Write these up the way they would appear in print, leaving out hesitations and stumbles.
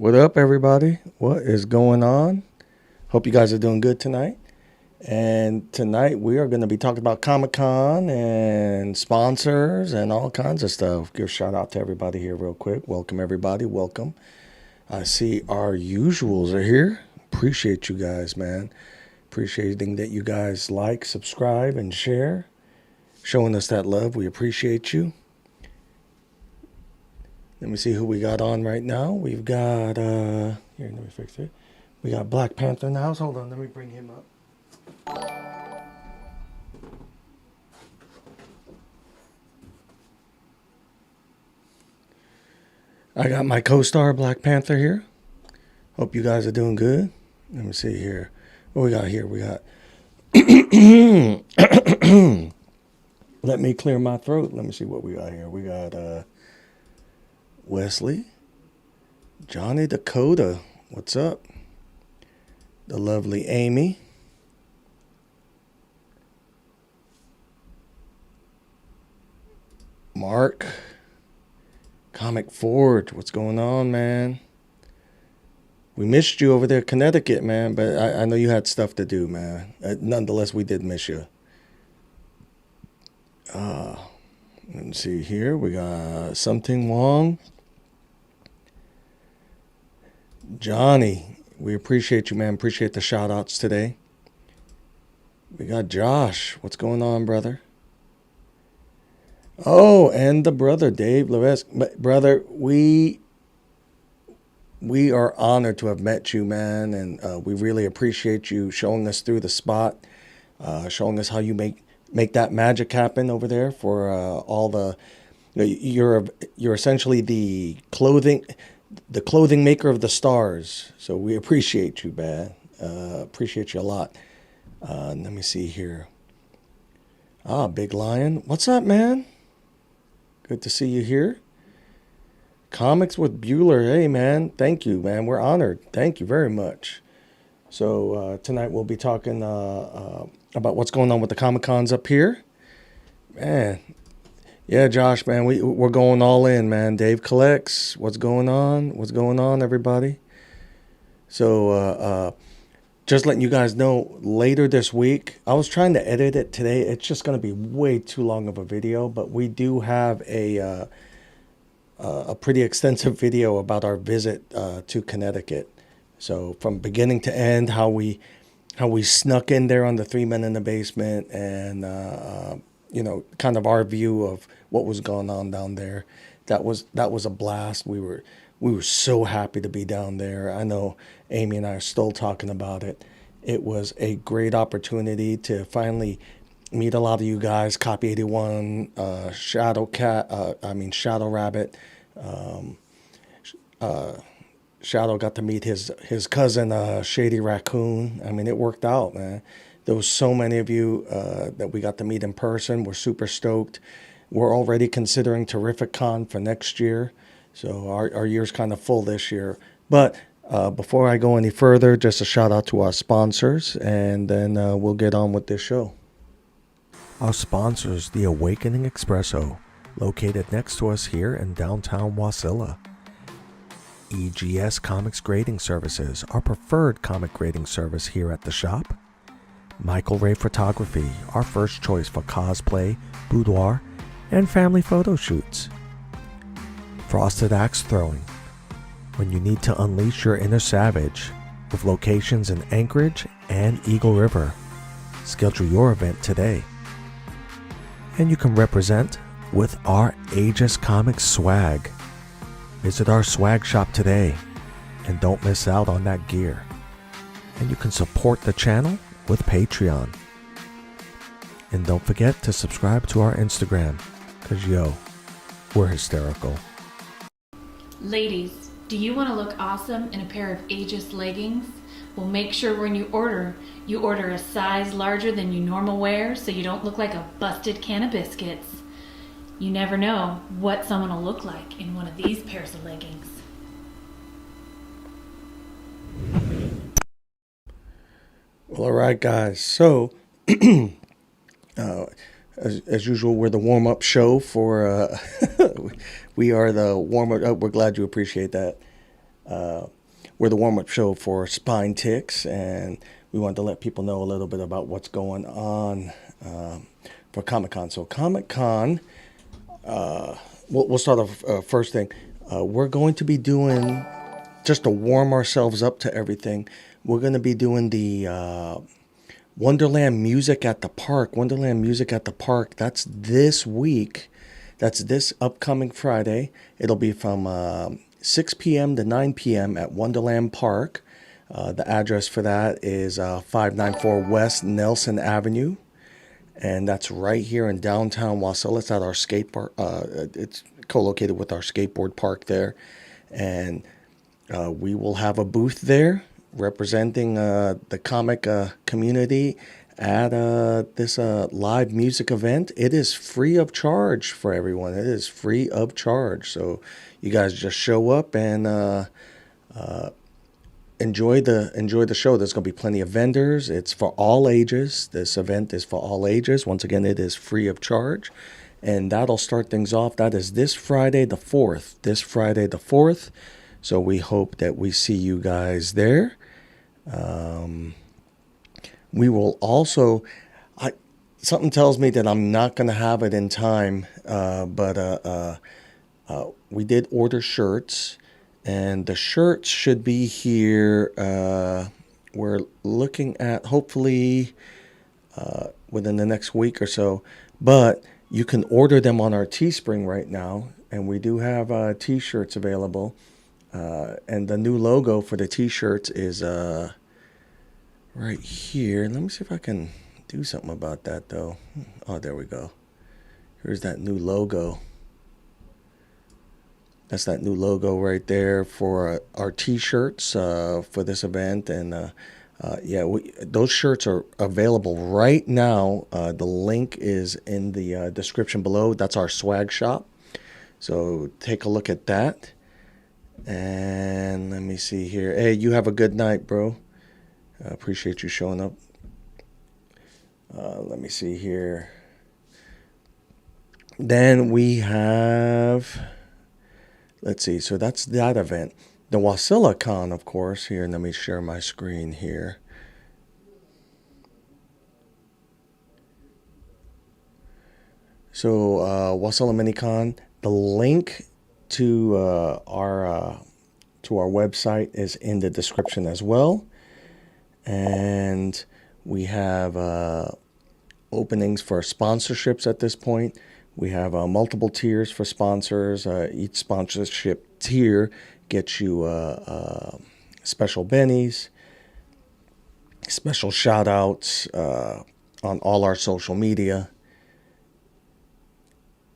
What up, everybody? What is going on? Hope you guys are doing good tonight. And tonight we are going to be talking about Comic Con and sponsors and all kinds of stuff. Give a shout out to everybody here, real quick. Welcome, everybody. Welcome. I see our usuals are here. Appreciate you guys, man. Appreciating that you guys like, subscribe, and share. Showing us that love. We appreciate you. Let me see who we got on right now. We've got, here, let me fix it. We got Black Panther in the house. Hold on, let me bring him up. I got my co-star Black Panther here. Hope you guys are doing good. Let me see here. What we got here? We got, let me clear my throat. Let me see what we got here. We got, Wesley, Johnny Dakota, what's up? The lovely Amy. Mark, Comic Forge, what's going on, man? We missed you over there in Connecticut, man, but I know you had stuff to do, man. Nonetheless, we did miss you. Let me see here. We got Something Wong. Johnny, we appreciate you, man. Appreciate the shout outs today. We got Josh. What's going on, brother? Oh, and the brother, Dave Levesque. Brother, we are honored to have met you, man, and we really appreciate you showing us through the spot, showing us how you make that magic happen over there for all the. You're essentially the clothing maker of the stars. So we appreciate you, man. Appreciate you a lot. Let me see here. Big Lion. What's up, man? Good to see you here. Comics with Bueller. Hey, man. Thank you, man. We're honored. Thank you very much. So tonight we'll be talking about what's going on with the Comic Cons up here. Man. Yeah, Josh, man, we're going all in, man. Dave collects. What's going on? What's going on, everybody? So, just letting you guys know, later this week, I was trying to edit it today. It's just going to be way too long of a video, but we do have a pretty extensive video about our visit to Connecticut. So, from beginning to end, how we snuck in there on the 3 Men in the Basement, and kind of our view of what was going on down there. That was a blast. We were so happy to be down there. I know Amy and I are still talking about it. It was a great opportunity to finally meet a lot of you guys. Copy 81, Shadow Rabbit. Shadow got to meet his cousin, Shady Raccoon. I mean, it worked out, man. There was so many of you that we got to meet in person. We're super stoked. We're already considering Terrific Con for next year. So our year's kind of full this year. But before I go any further, just a shout out to our sponsors, and then we'll get on with this show. Our sponsors, The Awakening Espresso, located next to us here in downtown Wasilla. EGS Comics Grading Services, our preferred comic grading service here at the shop. Michael Ray Photography, our first choice for cosplay, boudoir, and family photo shoots. Frosted Axe Throwing, when you need to unleash your inner savage, with locations in Anchorage and Eagle River. Schedule your event today. And you can represent with our Aegis Comics swag. Visit our swag shop today and don't miss out on that gear. And you can support the channel with Patreon. And don't forget to subscribe to our Instagram, because we're hysterical. Ladies, do you want to look awesome in a pair of Aegis leggings? Well, make sure when you order a size larger than you normal wear so you don't look like a busted can of biscuits. You never know what someone will look like in one of these pairs of leggings. Well, all right, guys. So, as usual, we're the warm-up show for. We are the warm-up. Oh, we're glad you appreciate that. we're the warm-up show for Spine Ticks, and we wanted to let people know a little bit about what's going on for Comic-Con. So Comic-Con, we'll start off first thing. We're going to be doing, just to warm ourselves up to everything, we're going to be doing the Wonderland Music at the Park. Wonderland Music at the Park, that's this week. That's this upcoming Friday. It'll be from 6 p.m. to 9 p.m. at Wonderland Park. The address for that is 594 West Nelson Avenue. And that's right here in downtown Wasilla. It's at our skate park. It's co-located with our skateboard park there. And we will have a booth there representing the comic community at this live music event. It is free of charge for everyone. It is free of charge. So you guys just show up and enjoy the show. There's going to be plenty of vendors. It's for all ages. This event is for all ages. Once again, it is free of charge. And that'll start things off. That is this Friday the 4th. This Friday the 4th. So we hope that we see you guys there. We will also, something tells me that I'm not going to have it in time, but we did order shirts, and the shirts should be here. We're looking at hopefully within the next week or so, but you can order them on our Teespring right now, and we do have T-shirts available. And the new logo for the T-shirts is right here. Let me see if I can do something about that, though. Oh, there we go. Here's that new logo. That's that new logo right there for our T-shirts for this event. And those shirts are available right now. The link is in the description below. That's our swag shop. So take a look at that. And let me see here. Hey, you have a good night, bro. I appreciate you showing up. Let me see here. Then we have, let's see. So that's that event. The Wasilla Con, of course. Here, let me share my screen here. So Wasilla Mini Con. The link to our website is in the description as well. And we have openings for sponsorships at this point. We have multiple tiers for sponsors. Each sponsorship tier gets you special bennies, special shout outs on all our social media.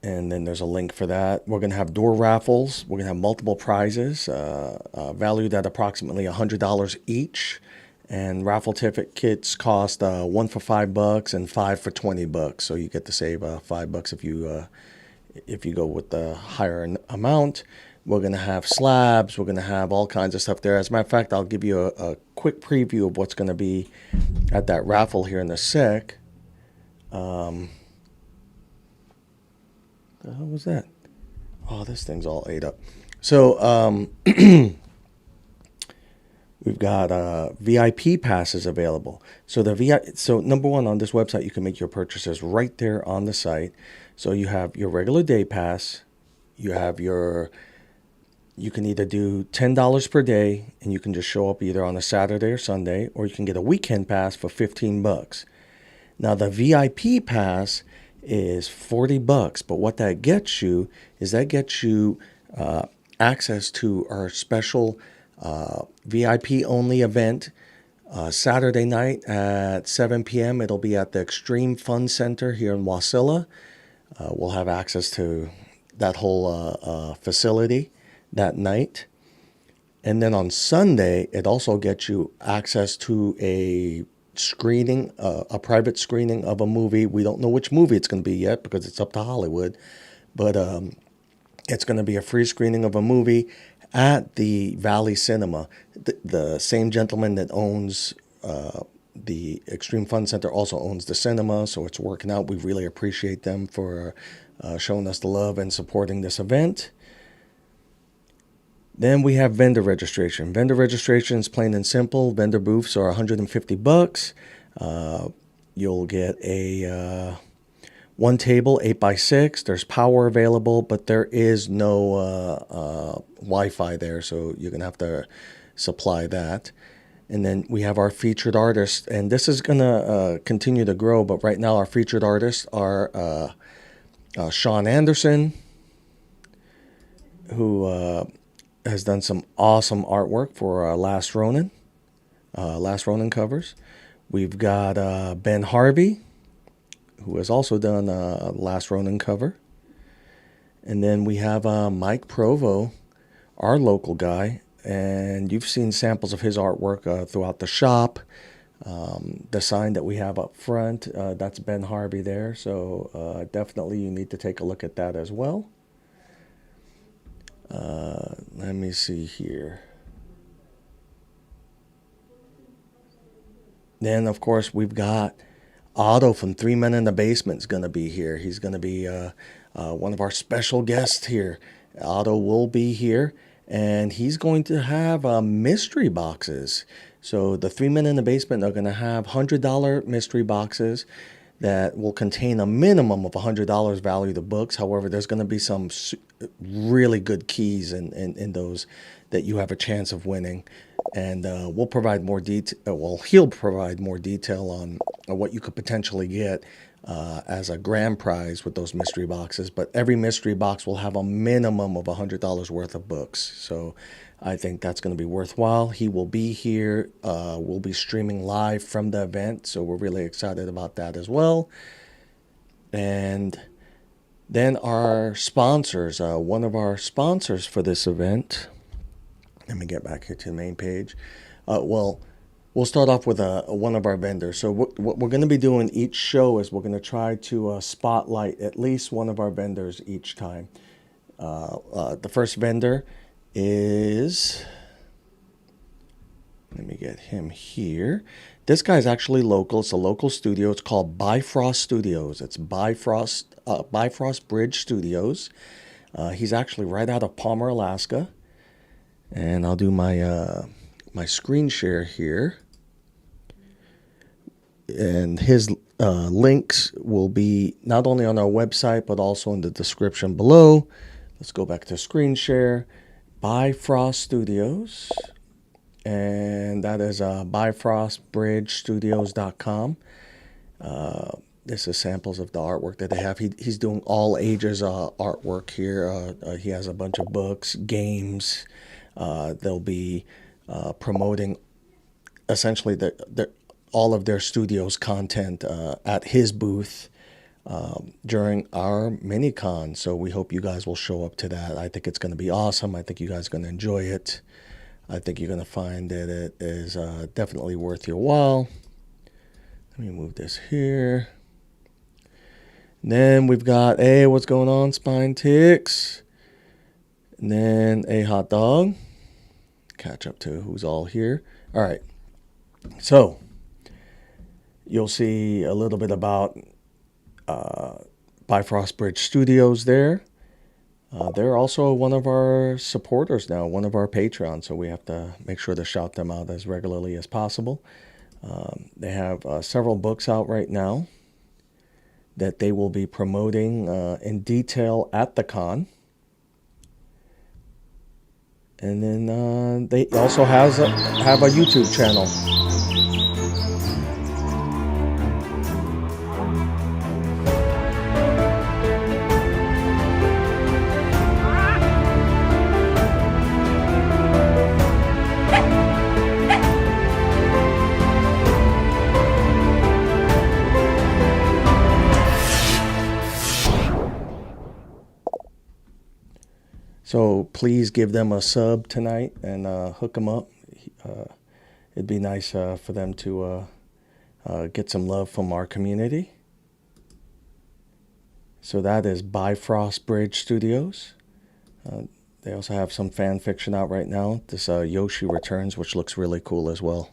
And then there's a link for that. We're going to have door raffles. We're going to have multiple prizes valued at approximately $100 each. And raffle tickets cost one for $5 and 5 for $20. So you get to save $5 if you go with the higher amount. We're going to have slabs. We're going to have all kinds of stuff there. As a matter of fact, I'll give you a quick preview of what's going to be at that raffle here in a sec. The hell was that? Oh, this thing's all ate up. So we've got VIP passes available. So so number one, on this website, you can make your purchases right there on the site. So you have your regular day pass. You can either do $10 per day, and you can just show up either on a Saturday or Sunday, or you can get a weekend pass for $15. Now the VIP pass is $40, but what that gets you is access to our special VIP only event Saturday night at 7 p.m. It'll be at the Extreme Fun Center here in Wasilla. We'll have access to that whole facility that night. And then on Sunday, it also gets you access to a screening, a private screening of a movie. We don't know which movie it's going to be yet because it's up to Hollywood. But it's going to be a free screening of a movie at the Valley Cinema. The same gentleman that owns the Extreme Fun Center also owns the cinema, so it's working out. We really appreciate them for showing us the love and supporting this event. Then we have vendor registration. Vendor registration is plain and simple. Vendor booths are $150. You'll get a one table, 8x6. There's power available, but there is no Wi-Fi there, so you're going to have to supply that. And then we have our featured artists, and this is going to continue to grow, but right now our featured artists are Sean Anderson, who has done some awesome artwork for Last Ronin covers. We've got Ben Harvey, who has also done a Last Ronin cover. And then we have Mike Provo, our local guy, and you've seen samples of his artwork throughout the shop. The sign that we have up front, that's Ben Harvey there, so definitely you need to take a look at that as well. Let me see here. Then, of course, we've got Otto from Three Men in the Basement is going to be here. He's going to be one of our special guests here. Otto will be here, and he's going to have mystery boxes. So the Three Men in the Basement are going to have $100 mystery boxes that will contain a minimum of $100 value to books. However, there's going to be some really good keys in those that you have a chance of winning. And we'll provide more detail. Well, he'll provide more detail on what you could potentially get as a grand prize with those mystery boxes. But every mystery box will have a minimum of $100 worth of books. So I think that's going to be worthwhile. He will be here. We'll be streaming live from the event. So we're really excited about that as well. And then our sponsors. One of our sponsors for this event. Let me get back here to the main page. We'll start off with one of our vendors. So what we're going to be doing each show is we're going to try to spotlight at least one of our vendors each time. The first vendor is, let me get him here. This guy's actually local. It's a local studio. It's called Bifrost Studios. It's Bifrost Bridge Studios. He's actually right out of Palmer, Alaska. And I'll do my my screen share here. And his links will be not only on our website, but also in the description below. Let's go back to screen share. Bifrost Studios. And that is bifrostbridgestudios.com. This is samples of the artwork that they have. He's doing all ages artwork here. He has a bunch of books, games. They'll be promoting essentially all of their studio's content at his booth during our mini con. So we hope you guys will show up to that. I think it's going to be awesome. I think you guys are going to enjoy it. I think you're going to find that it is definitely worth your while. Let me move this here. And then we've got, hey, what's going on, Spine Ticks? And then a hot dog. Catch up to who's all here. All right. So you'll see a little bit about Bifrost Bridge Studios there. They're also one of our supporters now, one of our patrons, so we have to make sure to shout them out as regularly as possible. They have several books out right now that they will be promoting in detail at the con. And then they also have a YouTube channel. So please give them a sub tonight and hook them up. It'd be nice for them to get some love from our community. So that is Bifrost Bridge Studios. They also have some fan fiction out right now. This Yoshi Returns, which looks really cool as well.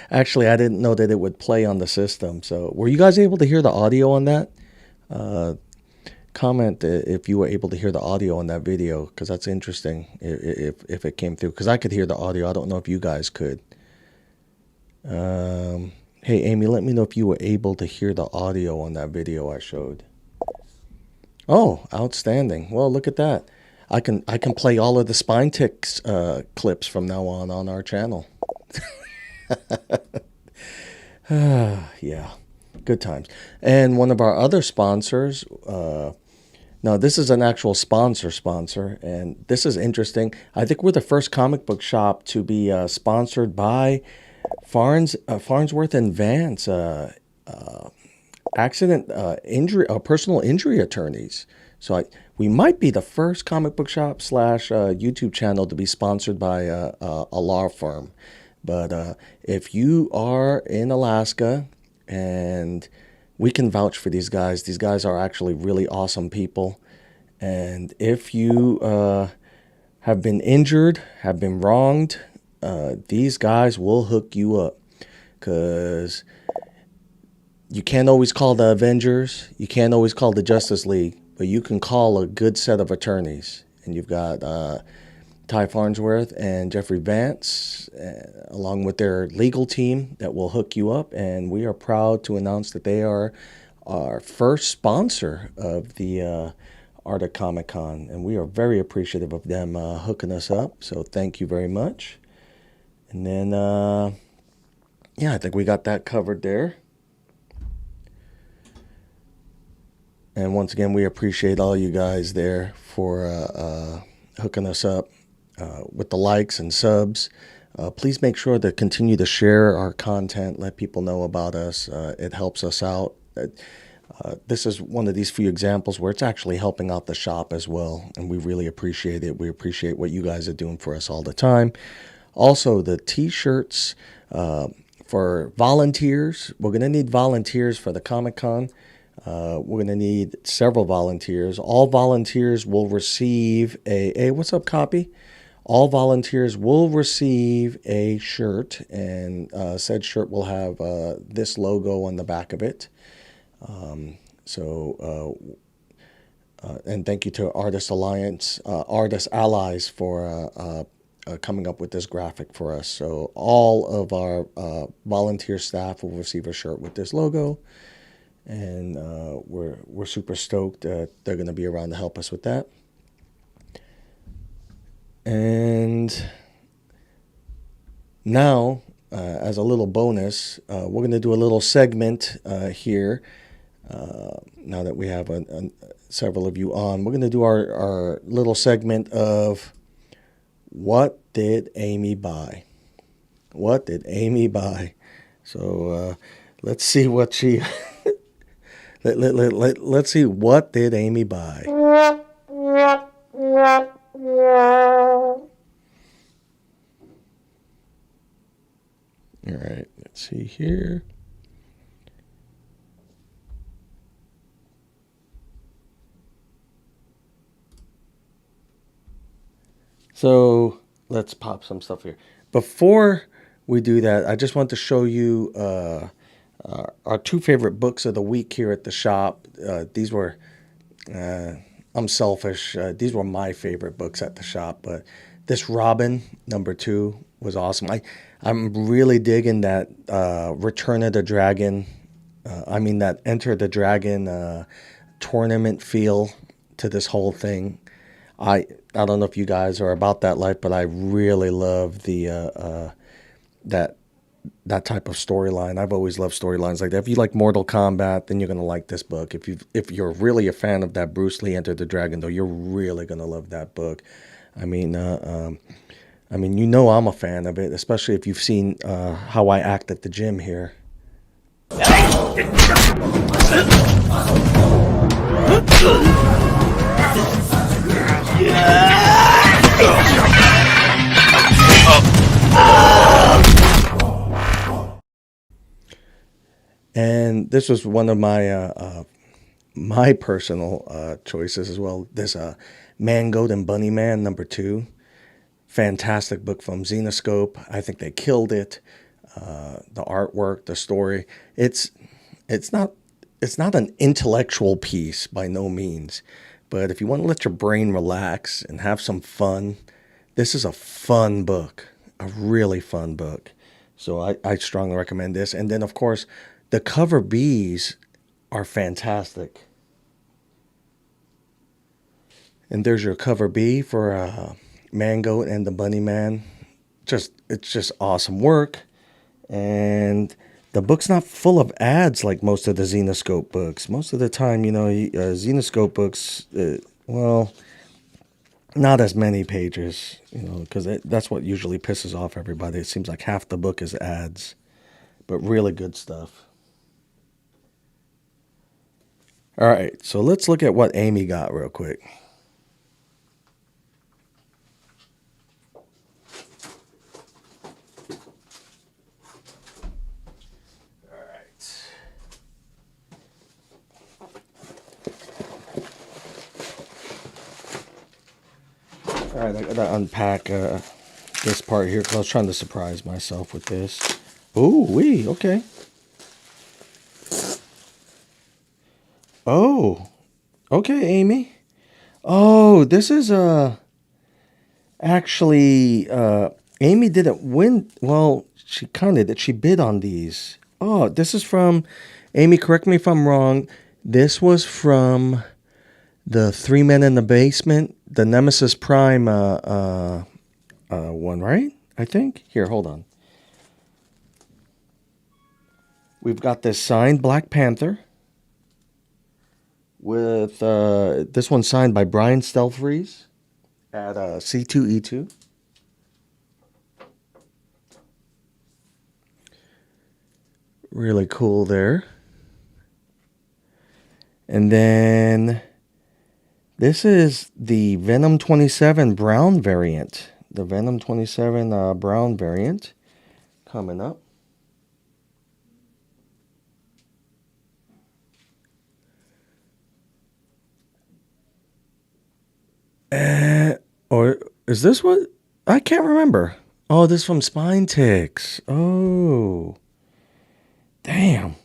Actually, I didn't know that it would play on the system. So were you guys able to hear the audio on that? comment if you were able to hear the audio on that video, because that's interesting if it came through, because I could hear the audio. I don't know if you guys could. Hey, Amy, let me know if you were able to hear the audio on that video I showed. Oh, outstanding. Well, look at that. I can play all of the Spine Ticks clips from now on our channel. Yeah, good times. And one of our other sponsors, now this is an actual sponsor, and this is interesting. I think we're the first comic book shop to be sponsored by Farnsworth and Vance personal injury attorneys. So we might be the first comic book shop / YouTube channel to be sponsored by a law firm. But if you are in Alaska, and we can vouch for these guys are actually really awesome people. And if you have been injured, have been wronged, these guys will hook you up, because you can't always call the Avengers, you can't always call the Justice League, but you can call a good set of attorneys. And you've got Ty Farnsworth and Jeffrey Vance, along with their legal team, that will hook you up. And we are proud to announce that they are our first sponsor of the Art of Comic Con, and we are very appreciative of them hooking us up. So thank you very much. And then, yeah, I think we got that covered there. And once again, we appreciate all you guys there for hooking us up with the likes and subs. Please make sure to continue to share our content, let people know about us. It helps us out. This is one of these few examples where it's actually helping out the shop as well, and we really appreciate it. We appreciate what you guys are doing for us all the time. Also, the t-shirts for volunteers. We're going to need volunteers for the Comic-Con. We're going to need several volunteers. All volunteers will receive a what's up, copy? All volunteers will receive a shirt, and said shirt will have this logo on the back of it. And thank you to Artist Allies for coming up with this graphic for us. So all of our volunteer staff will receive a shirt with this logo, and we're super stoked that they're going to be around to help us with that. And now, as a little bonus, we're going to do a little segment here. Now that we have several of you on, we're going to do our little segment of what did Amy buy? What did Amy buy? So let's see what she let's see, what did Amy buy? All right, let's see here. So let's pop some stuff here. Before we do that, I just want to show you our two favorite books of the week here at the shop. These were, I'm selfish, these were my favorite books at the shop, but this Robin #2 was awesome. I'm really digging that Return of the Dragon, that Enter the Dragon tournament feel to this whole thing. I don't know if you guys are about that life, but I really love the that type of storyline. I've always loved storylines like that. If you like Mortal Kombat, then you're gonna like this book. If you're really a fan of that Bruce Lee Enter the Dragon, though, you're really gonna love that book. I'm a fan of it, especially if you've seen how I act at the gym here. And this was one of my personal choices as well. This Man, Goat, and Bunny Man #2. Fantastic book from Zenoscope. I think they killed it. The artwork, the story. It's not it's not an intellectual piece by no means, but if you want to let your brain relax and have some fun, this is a fun book, a really fun book. So I strongly recommend this. And then, of course, the cover Bs are fantastic. And there's your cover B for Mango and the Bunny Man. It's just awesome work. And the book's not full of ads like most of the Xenoscope books. Most of the time, Xenoscope books, well, not as many pages, because that's what usually pisses off everybody. It seems like half the book is ads, but really good stuff. All right, so let's look at what Amy got real quick. All right, I gotta unpack this part here because I was trying to surprise myself with this. Ooh, wee, okay. Oh, okay, Amy. Oh, this is actually Amy didn't win. Well, she kind of did. She bid on these. Oh, this is from Amy. Correct me if I'm wrong. This was from the Three Men in the Basement, the Nemesis Prime one, right? I think. Here, hold on. We've got this signed Black Panther with this one signed by Brian Stelfreeze at C2E2. Really cool there. And then this is the Venom 27 Brown variant. The Venom 27 Brown variant coming up. Or is this what? I can't remember. Oh, this is from Spine Ticks. Oh. Damn.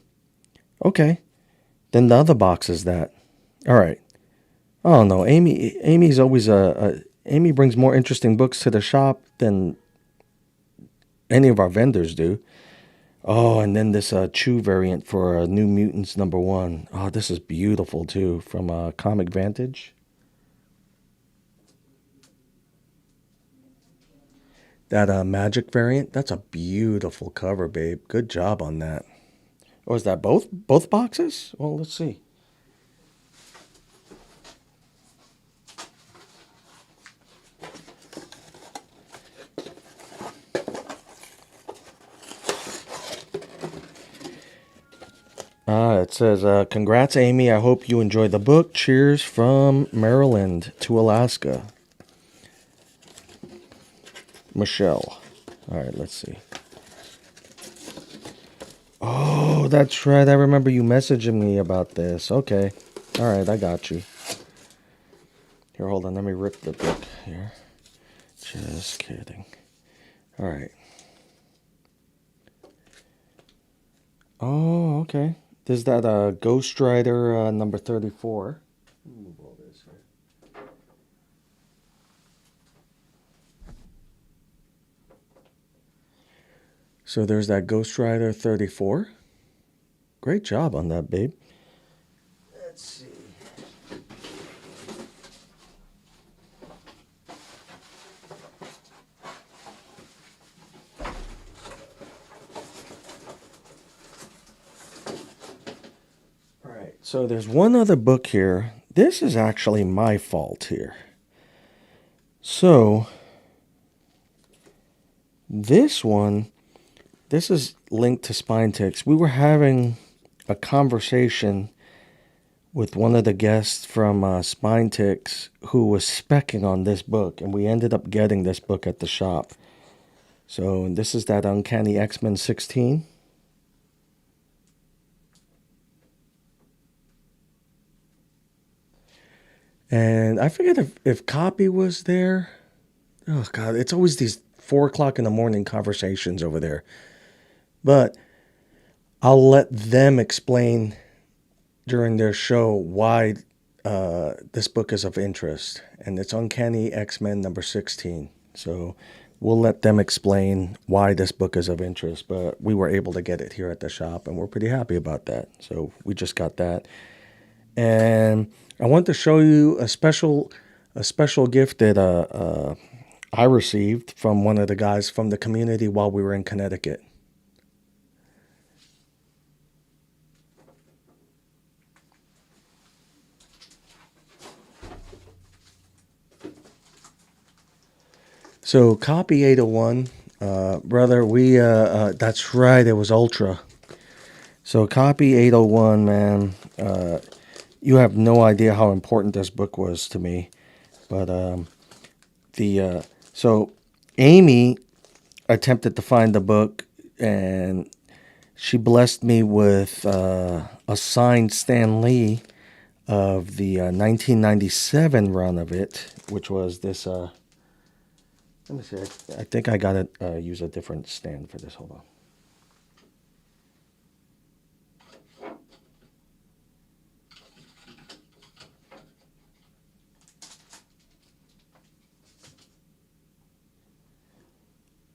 Okay. Then the other box is that. All right. Oh no, Amy's always Amy brings more interesting books to the shop than any of our vendors do. Oh, and then this Chew variant for New Mutants #1. Oh, this is beautiful too from Comic Vantage. That Magic variant, that's a beautiful cover, babe. Good job on that. Oh, is that both boxes? Well, let's see. It says, congrats, Amy. I hope you enjoy the book. Cheers from Maryland to Alaska. Michelle. All right, let's see. Oh, that's right. I remember you messaging me about this. Okay. All right, I got you. Here, hold on. Let me rip the book here. Just kidding. All right. Oh, okay. There's that Ghost Rider number 34. Move all this here. So there's that Ghost Rider 34. Great job on that, babe. Let's see. All right, so there's one other book here. This is actually my fault here. So this one, this is linked to Spine Ticks. We were having a conversation with one of the guests from Spine Ticks who was specking on this book, and we ended up getting this book at the shop. So this is that Uncanny X-Men 16. And I forget if Copy was there. Oh, God, it's always these 4 o'clock in the morning conversations over there. But I'll let them explain during their show why this book is of interest, and it's Uncanny X-Men number 16. So we'll let them explain why this book is of interest, but we were able to get it here at the shop, and we're pretty happy about that. So we just got that. And I want to show you a special gift that I received from one of the guys from the community while we were in Connecticut. So copy 801, brother, that's right, it was Ultra. So copy 801, man, you have no idea how important this book was to me. But so Amy attempted to find the book, and she blessed me with a signed Stan Lee of the 1997 run of it, which was this... let me see. I think I got to use a different stand for this. Hold on.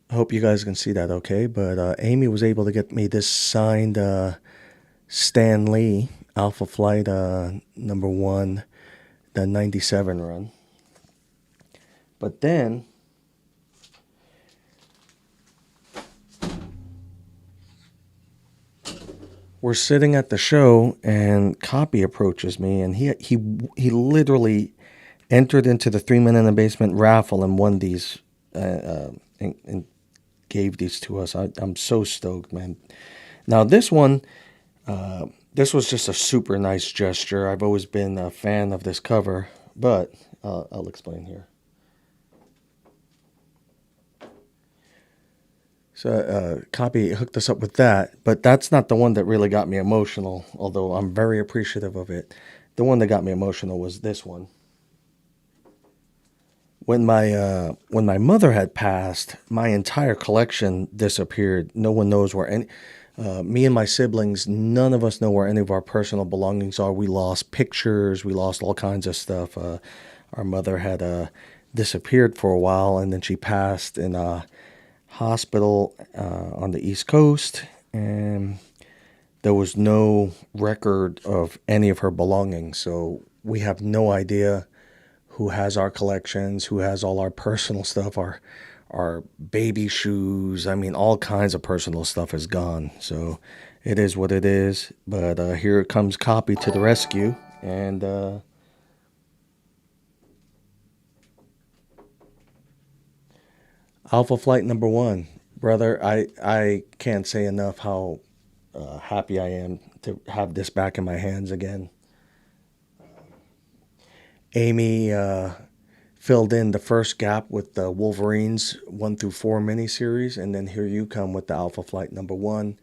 I hope you guys can see that okay. But Amy was able to get me this signed Stan Lee, Alpha Flight number 1, the 97 run. But then... we're sitting at the show, and Copy approaches me, and he literally entered into the 3 Men in the Basement raffle and won these and gave these to us. I'm so stoked, man. Now this one, this was just a super nice gesture. I've always been a fan of this cover, but I'll explain here. So Copy hooked us up with that, but that's not the one that really got me emotional, although I'm very appreciative of it. The one that got me emotional was this one. When my mother had passed, my entire collection disappeared. No one knows where any... me and my siblings, none of us know where any of our personal belongings are. We lost pictures. We lost all kinds of stuff. Our mother had disappeared for a while, and then she passed in a hospital on the East Coast, and there was no record of any of her belongings. So we have no idea who has our collections, who has all our personal stuff, our baby shoes. I mean, all kinds of personal stuff is gone. So it is what it is. But here comes Copy to the rescue. And Alpha Flight number 1. Brother, I can't say enough how happy I am to have this back in my hands again. Amy filled in the first gap with the Wolverines 1 through 4 miniseries, and then here you come with the Alpha Flight number 1.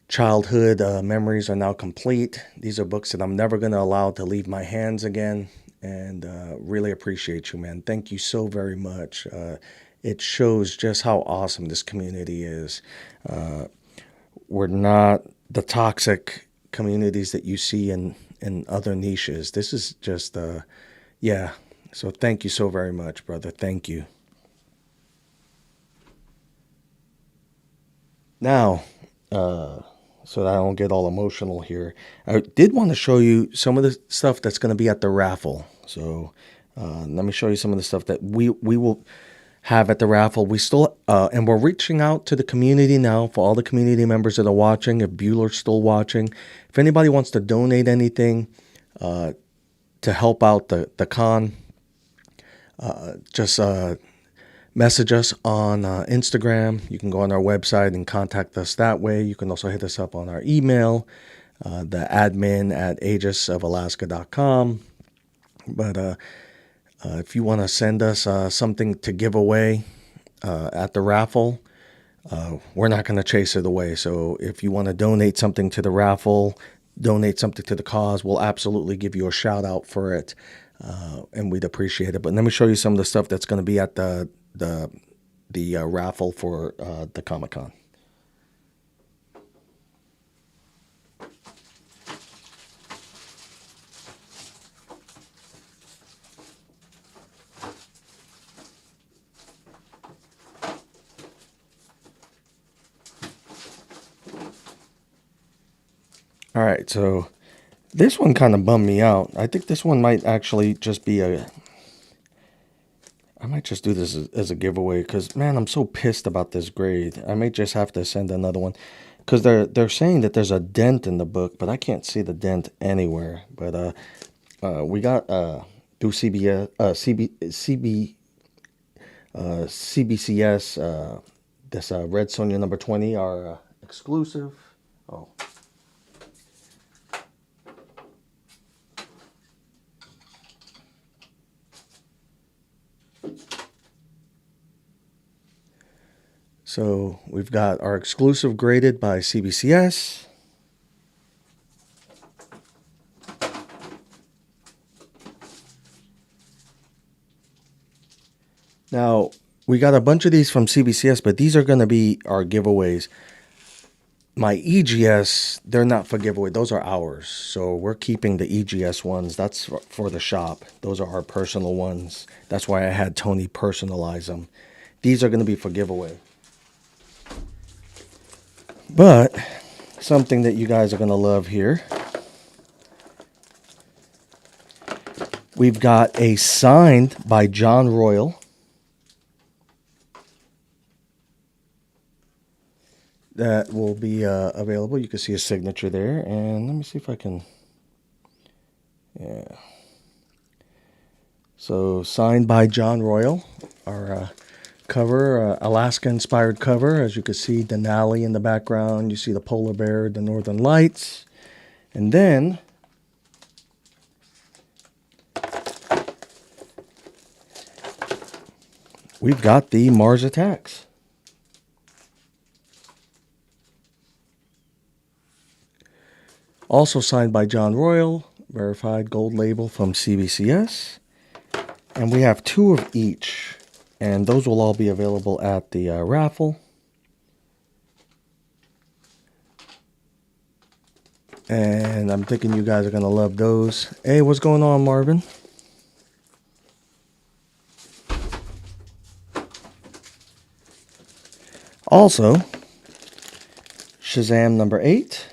Childhood memories are now complete. These are books that I'm never going to allow to leave my hands again, and really appreciate you, man. Thank you so very much. It shows just how awesome this community is. We're not the toxic communities that you see in other niches. This is just, yeah. So thank you so very much, brother. Thank you. Now, so that I don't get all emotional here, I did want to show you some of the stuff that's going to be at the raffle. So let me show you some of the stuff that we will have at the raffle. We still, and we're reaching out to the community now for all the community members that are watching. If Bueller's still watching, if anybody wants to donate anything to help out the con, just message us on Instagram. You can go on our website and contact us that way. You can also hit us up on our email, the admin@aegisofalaska.com. But if you want to send us something to give away at the raffle, we're not going to chase it away. So if you want to donate something to the raffle, donate something to the cause, we'll absolutely give you a shout out for it, and we'd appreciate it. But let me show you some of the stuff that's going to be at the raffle for the Comic-Con. All right, so this one kind of bummed me out. I think this one might actually just be I might just do this as a giveaway because, man, I'm so pissed about this grade. I may just have to send another one because they're saying that there's a dent in the book, but I can't see the dent anywhere. But we got through CBCS this Red Sonja number 20, our exclusive. Oh. So we've got our exclusive graded by CBCS. Now, we got a bunch of these from CBCS, but these are going to be our giveaways. My EGS, they're not for giveaway. Those are ours. So we're keeping the EGS ones. That's for the shop. Those are our personal ones. That's why I had Tony personalize them. These are going to be for giveaway. But something that you guys are going to love here. We've got a signed by John Royal. That will be available. You can see his signature there. And let me see if I can... Yeah. So, signed by John Royal. Our cover, Alaska-inspired cover. As you can see, Denali in the background. You see the polar bear, the northern lights. And then... we've got the Mars Attacks. Also signed by John Royal, verified gold label from CBCS. And we have 2 of each. And those will all be available at the raffle. And I'm thinking you guys are going to love those. Hey, what's going on, Marvin? Also, Shazam number 8.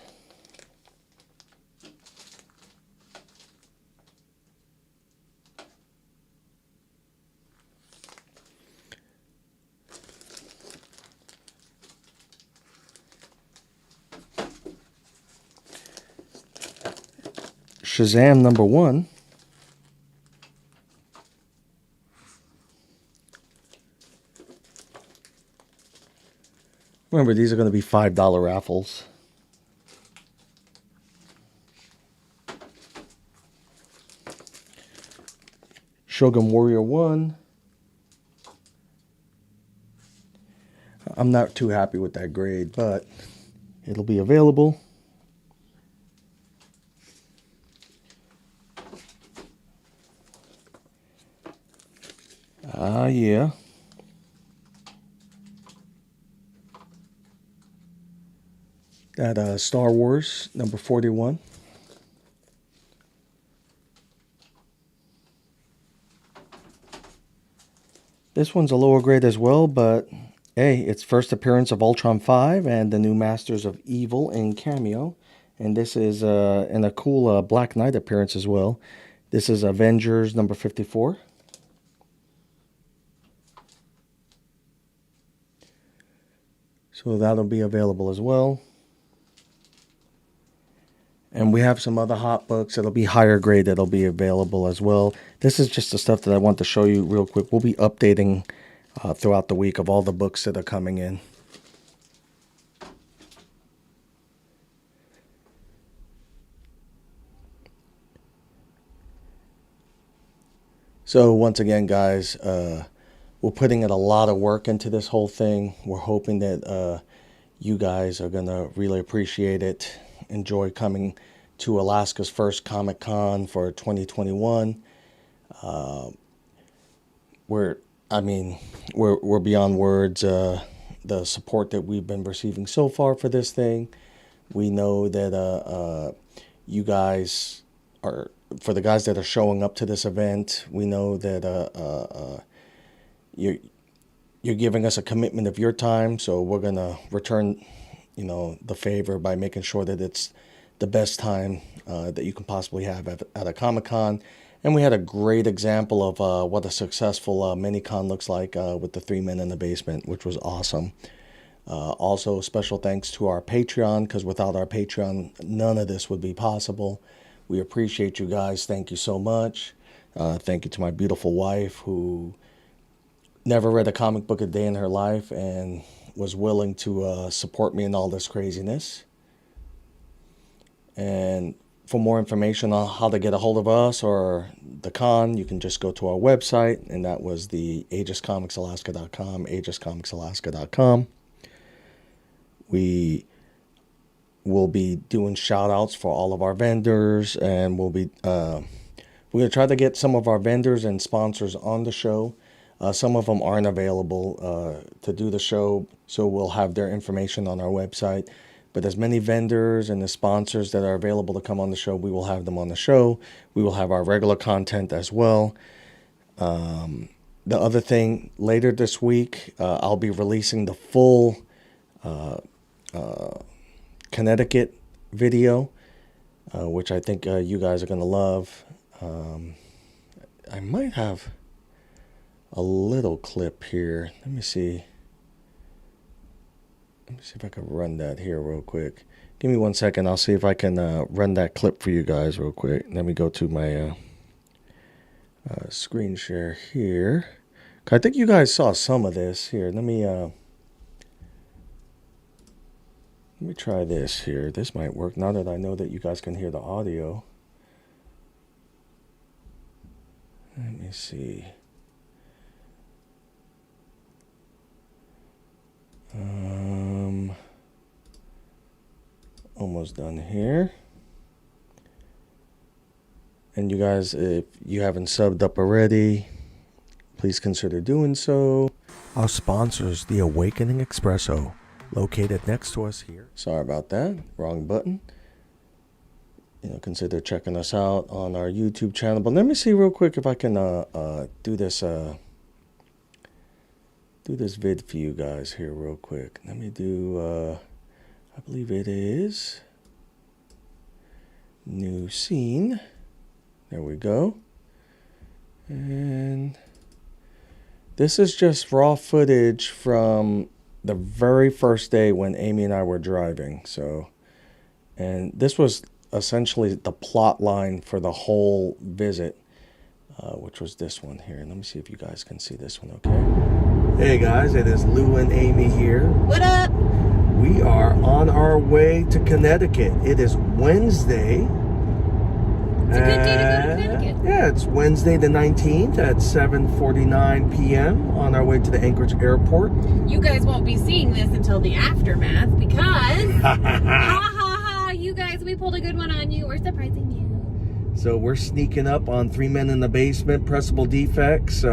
Shazam number 1. Remember, these are going to be $5 raffles. Shogun Warrior 1. I'm not too happy with that grade, but it'll be available. Yeah. That Star Wars number 41. This one's a lower grade as well, but hey, it's first appearance of Ultron 5 and the new Masters of Evil in cameo. And this is in a cool Black Knight appearance as well. This is Avengers number 54. So that'll be available as well. And we have some other hot books that'll be higher grade that'll be available as well. This is just the stuff that I want to show you real quick. We'll be updating throughout the week of all the books that are coming in. So once again, guys, we're putting in a lot of work into this whole thing. We're hoping that you guys are going to really appreciate it. Enjoy coming to Alaska's first Comic Con for 2021. We're beyond words. The support that we've been receiving so far for this thing. We know that you guys are, for the guys that are showing up to this event, we know that you're giving us a commitment of your time, so we're gonna return, the favor by making sure that it's the best time that you can possibly have at a Comic-Con. And we had a great example of what a successful mini-con looks like with the 3 Men in the Basement, which was awesome. Also, special thanks to our Patreon, because without our Patreon, none of this would be possible. We appreciate you guys. Thank you so much. Thank you to my beautiful wife, who never read a comic book a day in her life and was willing to support me in all this craziness. And for more information on how to get a hold of us or the con, you can just go to our website, and that was the aegiscomicsalaska.com, aegiscomicsalaska.com. We will be doing shout outs for all of our vendors, and we're going to try to get some of our vendors and sponsors on the show. Some of them aren't available to do the show, so we'll have their information on our website. But as many vendors and the sponsors that are available to come on the show, we will have them on the show. We will have our regular content as well. The other thing, later this week, I'll be releasing the full Connecticut video, which I think you guys are going to love. I might have a little clip here. Let me see if I can run that here real quick. Give me 1 second. I'll see if I can run that clip for you guys real quick. Let me go to my screen share here. I think you guys saw some of this here. Let me try this here. This might work now that I know that you guys can hear the audio. Let me see. Almost done here. And you guys, if you haven't subbed up already, please consider doing so. Our sponsors, The Awakening Espresso, located next to us here. Sorry about that, wrong button. Consider checking us out on our YouTube channel. But let me see real quick if I can do this vid for you guys here real quick. Let me do, I believe it is new scene. There we go. And this is just raw footage from the very first day when Amy and I were driving. And this was essentially the plot line for the whole visit, which was this one here. Let me see if you guys can see this one, okay? Hey guys, it is Lou and Amy here. What up? We are on our way to Connecticut. It is Wednesday. It's a good day to go to Connecticut. Yeah, it's Wednesday the 19th at 7:49 p.m. on our way to the Anchorage airport. You guys won't be seeing this until the aftermath because ha ha ha, you guys, we pulled a good one on you. We're surprising you. So we're sneaking up on 3 Men in the Basement, Pressable Defects,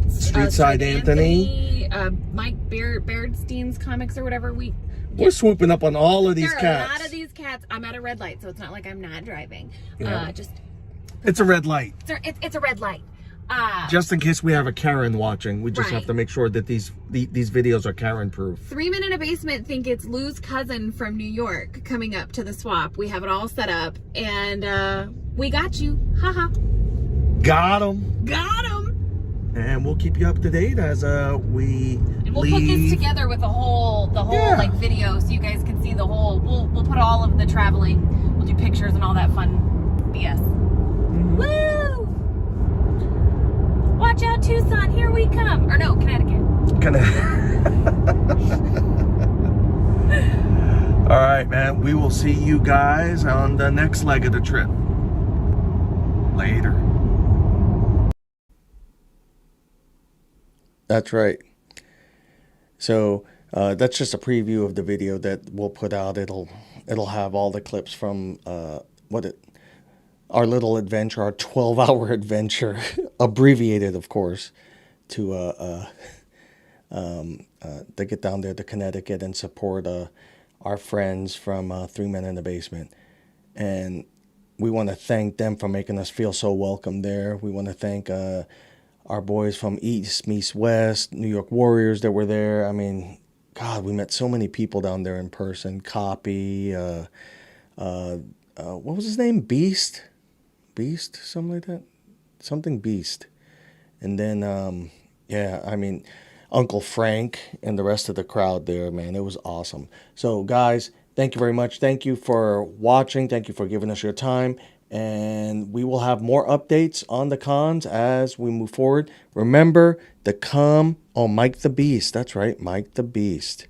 Street Side Anthony, Mike Bairdstein's comics or whatever. We're swooping up on all of these cats. There are a lot of these cats. I'm at a red light, so it's not like I'm not driving. Yeah. It's a red light. It's a red light. Just in case we have a Karen watching, we just have to make sure that these videos are Karen proof. 3 Men in a Basement think it's Lou's cousin from New York coming up to the swap. We have it all set up, and we got you. Haha. Got him. Got him. And we'll keep you up to date as we we'll leave. Put this together with the whole like video, so you guys can see the whole. We'll put all of the traveling. We'll do pictures and all that fun BS. Mm-hmm. Woo! Watch out, Tucson! Here we come. Or no, Connecticut. All right, man. We will see you guys on the next leg of the trip. Later. That's right. So that's just a preview of the video that we'll put out. It'll have all the clips from our little adventure, our 12-hour adventure, abbreviated, of course, to get down there to Connecticut and support our friends from 3 Men in the Basement. And we want to thank them for making us feel so welcome there. We want to thank our boys from East Meets West, New York Warriors that were there. I mean, God, we met so many people down there in person. Copy, what was his name? Beast, something like that, something Beast. And then, yeah, I mean, Uncle Frank and the rest of the crowd there, man, it was awesome. So, guys, thank you very much. Thank you for watching. Thank you for giving us your time. And we will have more updates on the cons as we move forward. Remember to come. Oh, Mike the Beast. That's right, Mike the Beast.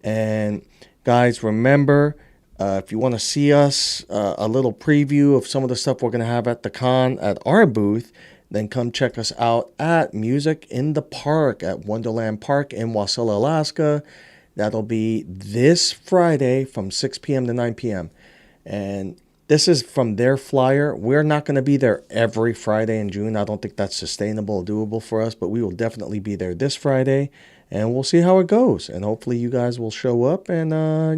And, guys, remember, if you want to see us, a little preview of some of the stuff we're going to have at the con at our booth, then come check us out at Music in the Park at Wonderland Park in Wasilla, Alaska. That'll be this Friday from 6 p.m. to 9 p.m. And this is from their flyer. We're not going to be there every Friday in June. I don't think that's sustainable or doable for us, but we will definitely be there this Friday, and we'll see how it goes. And hopefully you guys will show up, and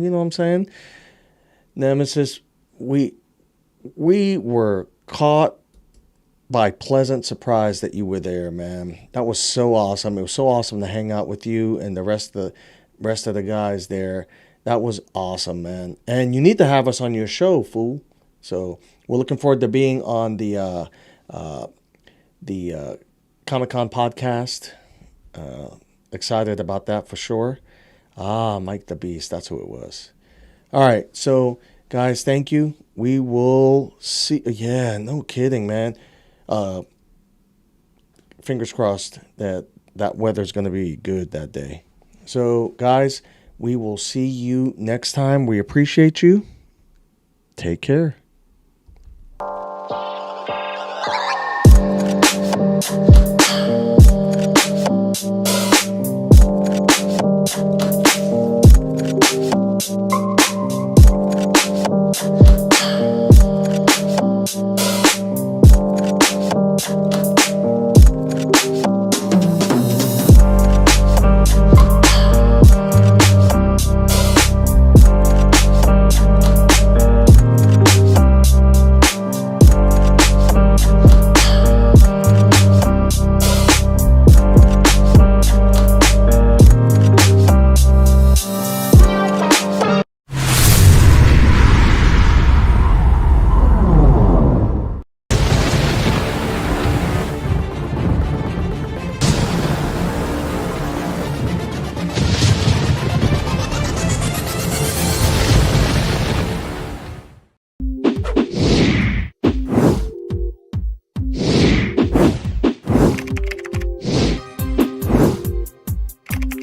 you know what I'm saying? Nemesis, we were caught by pleasant surprise that you were there, man. That was so awesome. It was so awesome to hang out with you and the rest of the guys there. That was awesome, man. And you need to have us on your show, fool. So we're looking forward to being on the Comic-Con podcast. Excited about that for sure. Mike the Beast, that's who it was. All right, so guys, thank you. We will see. Yeah, no kidding, man. Fingers crossed that weather's going to be good that day. So, guys, we will see you next time. We appreciate you. Take care.